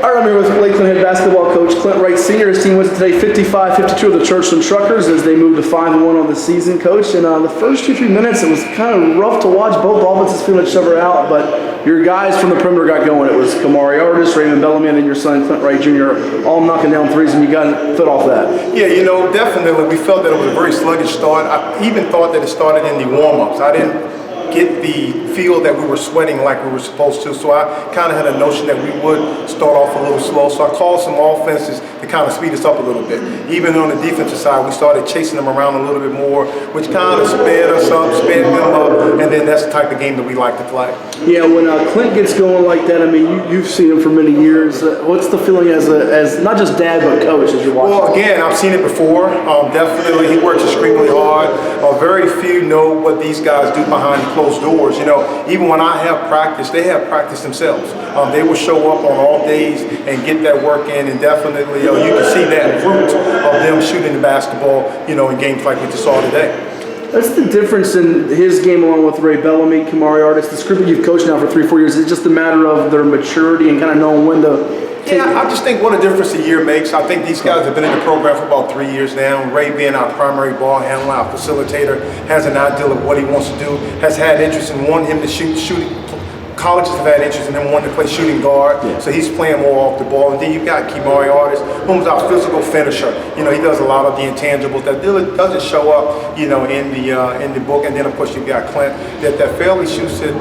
All right, I'm here with Lakeland head basketball coach Clint Wright Sr. His team wins today 55-52 of the Churchland Truckers as they move to 5-1 on the season, coach. And the first 2-3 minutes, it was kind of rough to watch. Both offenses feeling each other out, but your guys from the perimeter got going. It was Cavaliers, Raymond Bellamy, and your son Clint Wright Jr. all knocking down threes, and you got fit off that. Yeah, definitely we felt that it was a very sluggish start. I even thought that it started in the warm-ups. I didn't get the feel that we were sweating like we were supposed to, so I kind of had a notion that we would start off a little slow, so I called some offenses to kind of speed us up a little bit. Even on the defensive side, we started chasing them around a little bit more, which kind of sped us up, sped them up, and then that's the type of game that we like to play. Yeah, when Clint gets going like that, I mean, you've seen him for many years. What's the feeling as not just dad, but coach as you're watching? Well, again, I've seen it before. Definitely, he works extremely hard. Very few know what these guys do behind closed doors. Even when I have practice, they have practice themselves. They will show up on all days and get that work in, and definitely, you can see that fruit of them shooting the basketball, in games like we just saw today. That's the difference in his game along with Ray Bellamy, Kamari Artis, this group that you've coached now for 3-4 years. It's just a matter of their maturity and kind of knowing when to Yeah, I just think what a difference a year makes. I think these guys have been in the program for about 3 years now. Ray being our primary ball handler, our facilitator, has an idea of what he wants to do, has had interest in wanting him to shooting. Colleges have had interest in him wanting to play shooting guard, so he's playing more off the ball. And then you've got Kamari Artis, who's our physical finisher. He does a lot of the intangibles that doesn't show up, in the book. And then of course you've got Clint that fairly shoots it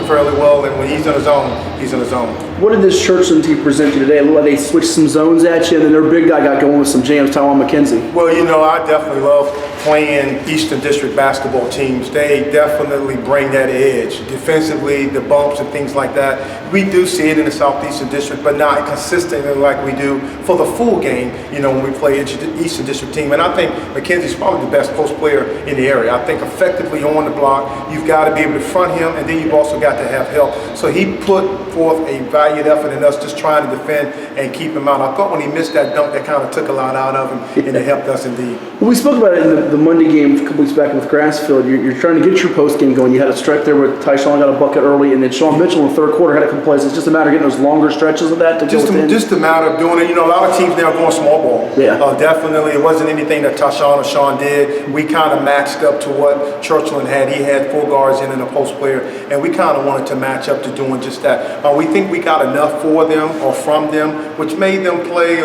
fairly well. And when he's in his zone, he's in his zone. What did this Churchland team present you today? It looked like they switched some zones at you, and then their big guy got going with some jams, Tywan McKenzie. Well, I definitely love playing Eastern District basketball teams. They definitely bring that edge. Defensively, the bumps and things like that. We do see it in the Southeastern District, but not consistently like we do for the full game, when we play Eastern District team. And I think McKenzie's probably the best post player in the area. I think effectively on the block, you've got to be able to front him, and then you've also got to have help. So he put forth a valued effort in us just trying to defend and keep him out. I thought when he missed that dunk, that kind of took a lot out of him, and it helped us indeed. Well, we spoke about it in the Monday game a couple weeks back with Grassfield. You're trying to get your post game going. You had a stretch there where Tyshawn got a bucket early, and then Sean Mitchell in the third quarter had a couple plays. It's just a matter of getting those longer stretches of that to just a matter of doing it. A lot of teams now are going small ball. Yeah. Definitely, it wasn't anything that Tyshawn or Sean did. We kind of matched up to what Churchland had. He had 4 guards in and a post player, and we kind of wanted to match up to doing just that. We think we got enough for them or from them, which made them play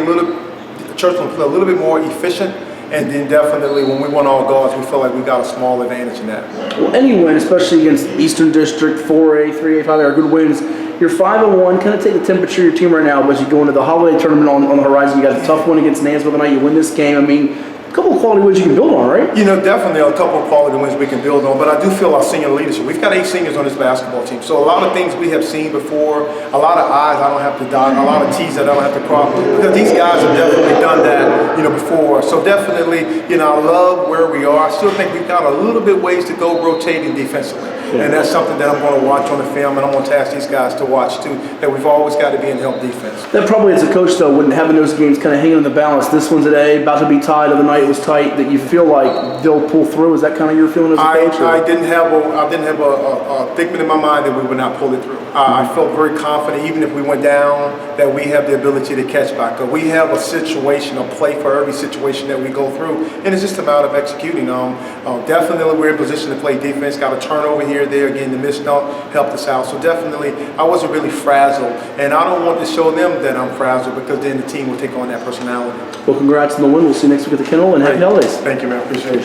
Churchland play a little bit more efficient. And then definitely when we won all guards, we feel like we got a small advantage in that. Well, any win, especially against Eastern District, 4A, 3A, 5A, are good wins. You're 5-1. Kind of take the temperature of your team right now as you go into the holiday tournament on the horizon. You got a tough one against Nansville tonight. You win this game. I mean, a couple of quality wins you can build on, right? Definitely a couple of quality wins we can build on, but I do feel our senior leadership. We've got 8 seniors on this basketball team, so a lot of things we have seen before, a lot of I's I don't have to dot, a lot of T's that I don't have to cross, because these guys have definitely done that, before. So definitely, I love where we are. I still think we've got a little bit ways to go rotating defensively. And that's something that I'm going to watch on the film, and I'm going to ask these guys to watch too, that we've always got to be in help defense. That probably as a coach though, when having those games kind of hanging in the balance, this one today, about to be tied, the other night was tight, that you feel like they'll pull through. Is that kind of your feeling as a coach? I didn't have a figment in my mind that we would not pull it through. I felt very confident, even if we went down, that we have the ability to catch back up. We have a situation, a play for every situation that we go through, and it's just a matter of executing. Definitely we're in position to play defense, got a turnover here, there, again, the missed dunk helped us out. So definitely, I wasn't really frazzled, and I don't want to show them that I'm frazzled, because then the team will take on that personality. Well, congrats on the win. We'll see you next week at the Kennel, and happy holidays. Thank you, man. Appreciate it.